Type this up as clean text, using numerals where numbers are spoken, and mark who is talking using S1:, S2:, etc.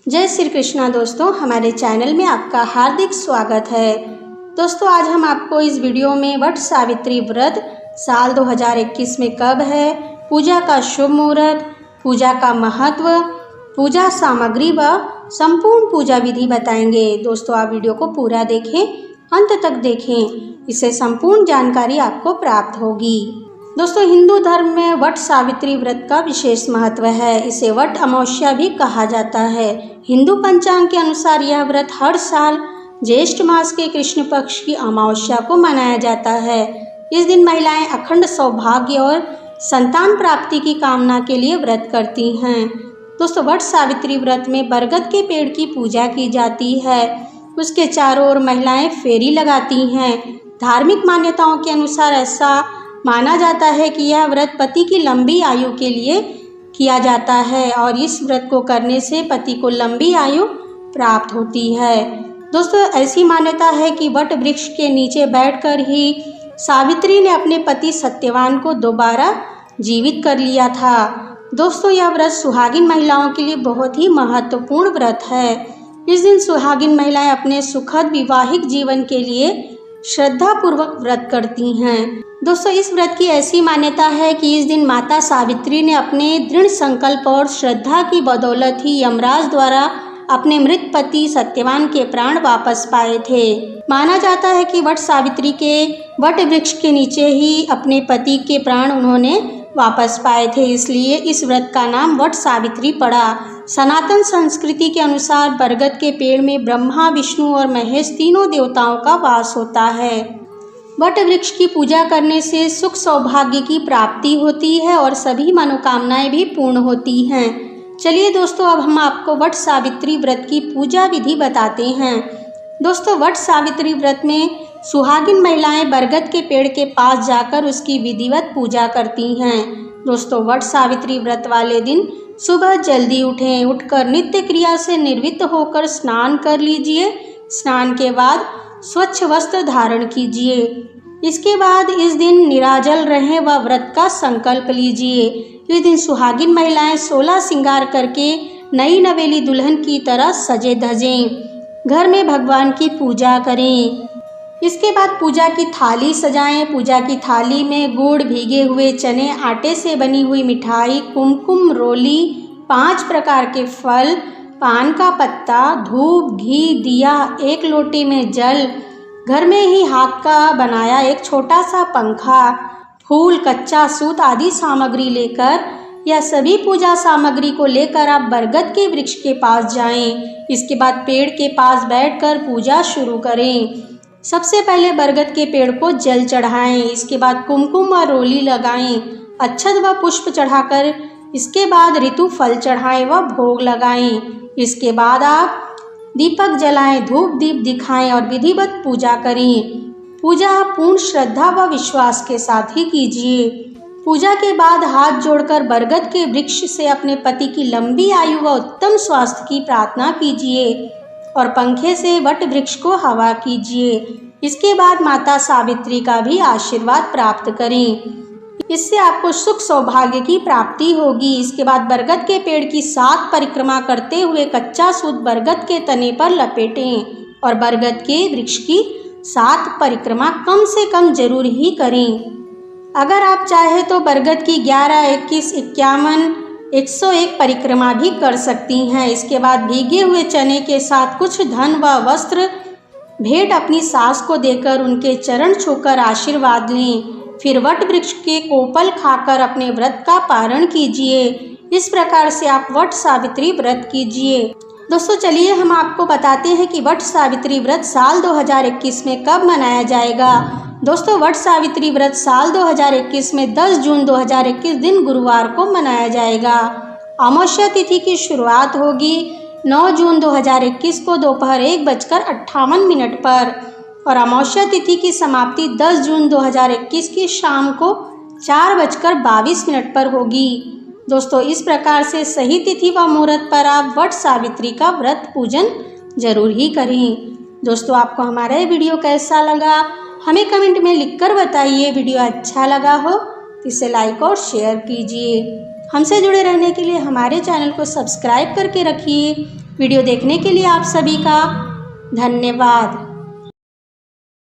S1: जय श्री कृष्णा दोस्तों, हमारे चैनल में आपका हार्दिक स्वागत है। दोस्तों आज हम आपको इस वीडियो में वट सावित्री व्रत साल 2021 में कब है, पूजा का शुभ मुहूर्त, पूजा का महत्व, पूजा सामग्री व संपूर्ण पूजा विधि बताएंगे। दोस्तों आप वीडियो को पूरा देखें, अंत तक देखें, इससे संपूर्ण जानकारी आपको प्राप्त होगी। दोस्तों हिंदू धर्म में वट सावित्री व्रत का विशेष महत्व है। इसे वट अमावस्या भी कहा जाता है। हिंदू पंचांग के अनुसार यह व्रत हर साल ज्येष्ठ मास के कृष्ण पक्ष की अमावस्या को मनाया जाता है। इस दिन महिलाएं अखंड सौभाग्य और संतान प्राप्ति की कामना के लिए व्रत करती हैं। दोस्तों वट सावित्री व्रत में बरगद के पेड़ की पूजा की जाती है। उसके चारों ओर महिलाएं फेरी लगाती हैं। धार्मिक मान्यताओं के अनुसार ऐसा माना जाता है कि यह व्रत पति की लंबी आयु के लिए किया जाता है और इस व्रत को करने से पति को लंबी आयु प्राप्त होती है। दोस्तों ऐसी मान्यता है कि वट वृक्ष के नीचे बैठकर ही सावित्री ने अपने पति सत्यवान को दोबारा जीवित कर लिया था। दोस्तों यह व्रत सुहागिन महिलाओं के लिए बहुत ही महत्वपूर्ण व्रत है। इस दिन सुहागिन महिलाएं अपने सुखद वैवाहिक जीवन के लिए श्रद्धापूर्वक व्रत करती हैं। दोस्तों इस व्रत की ऐसी मान्यता है कि इस दिन माता सावित्री ने अपने दृढ़ संकल्प और श्रद्धा की बदौलत ही यमराज द्वारा अपने मृत पति सत्यवान के प्राण वापस पाए थे। माना जाता है कि वट सावित्री के वट वृक्ष के नीचे ही अपने पति के प्राण उन्होंने वापस पाए थे, इसलिए इस व्रत का नाम वट सावित्री पड़ा। सनातन संस्कृति के अनुसार बरगद के पेड़ में ब्रह्मा, विष्णु और महेश तीनों देवताओं का वास होता है। वट वृक्ष की पूजा करने से सुख सौभाग्य की प्राप्ति होती है और सभी मनोकामनाएं भी पूर्ण होती हैं। चलिए दोस्तों अब हम आपको वट सावित्री व्रत की पूजा विधि बताते हैं। दोस्तों वट सावित्री व्रत में सुहागिन महिलाएं बरगद के पेड़ के पास जाकर उसकी विधिवत पूजा करती हैं। दोस्तों वट सावित्री व्रत वाले दिन सुबह जल्दी उठें, उठकर नित्य क्रिया से निवृत्त होकर स्नान कर लीजिए। स्नान के बाद स्वच्छ वस्त्र धारण कीजिए। इसके बाद इस दिन निराजल रहें व व्रत का संकल्प लीजिए। इस दिन सुहागिन महिलाएं 16 श्रृंगार करके नई नवेली दुल्हन की तरह सजे धजें। घर में भगवान की पूजा करें। इसके बाद पूजा की थाली सजाएं। पूजा की थाली में गुड़, भीगे हुए चने, आटे से बनी हुई मिठाई, कुमकुम, रोली, 5 प्रकार के फल, पान का पत्ता, धूप, घी, दिया, 1 लोटे में जल, घर में ही हाथ का बनाया एक छोटा सा पंखा, फूल, कच्चा सूत आदि सामग्री लेकर यह सभी पूजा सामग्री को लेकर आप बरगद के वृक्ष के पास जाएं। इसके बाद पेड़ के पास बैठकर पूजा शुरू करें। सबसे पहले बरगद के पेड़ को जल चढ़ाएं। इसके बाद कुमकुम और रोली लगाएं। अक्षत व पुष्प चढ़ाकर इसके बाद ऋतु फल चढ़ाएं व भोग लगाएं। इसके बाद आप दीपक जलाएं, धूप दीप दिखाएं और विधिवत पूजा करें। पूजा पूर्ण श्रद्धा व विश्वास के साथ ही कीजिए। पूजा के बाद हाथ जोड़कर बरगद के वृक्ष से अपने पति की लंबी आयु व उत्तम स्वास्थ्य की प्रार्थना कीजिए और पंखे से वट वृक्ष को हवा कीजिए। इसके बाद माता सावित्री का भी आशीर्वाद प्राप्त करें। इससे आपको सुख सौभाग्य की प्राप्ति होगी। इसके बाद बरगद के पेड़ की 7 परिक्रमा करते हुए कच्चा सूत बरगद के तने पर लपेटें और बरगद के वृक्ष की 7 परिक्रमा कम से कम जरूर ही करें। अगर आप चाहें तो बरगद की 11, 21, 51, 101 परिक्रमा भी कर सकती हैं। इसके बाद भीगे हुए चने के साथ कुछ धन व वस्त्र भेंट अपनी सास को देकर उनके चरण छूकर आशीर्वाद लें। फिर वट वृक्ष के कोपल खाकर अपने व्रत का पारण कीजिए। इस प्रकार से आप वट सावित्री व्रत कीजिए। दोस्तों चलिए हम आपको बताते हैं कि वट सावित्री व्रत साल 2021 में कब मनाया जाएगा। दोस्तों वट सावित्री व्रत साल 2021 में 10 जून 2021 दिन गुरुवार को मनाया जाएगा। अमावस्या तिथि की शुरुआत होगी 9 जून 2021 को दोपहर 1:58 पर और अमावस्या तिथि की समाप्ति 10 जून 2021 की शाम को 4:22 पर होगी। दोस्तों इस प्रकार से सही तिथि व मुहूर्त पर आप वट सावित्री का व्रत पूजन जरूर ही करें। दोस्तों आपको हमारा ये वीडियो कैसा लगा हमें कमेंट में लिखकर बताइए। वीडियो अच्छा लगा हो तो इसे लाइक और शेयर कीजिए। हमसे जुड़े रहने के लिए हमारे चैनल को सब्सक्राइब करके रखिए वीडियो देखने के लिए आप सभी का धन्यवाद।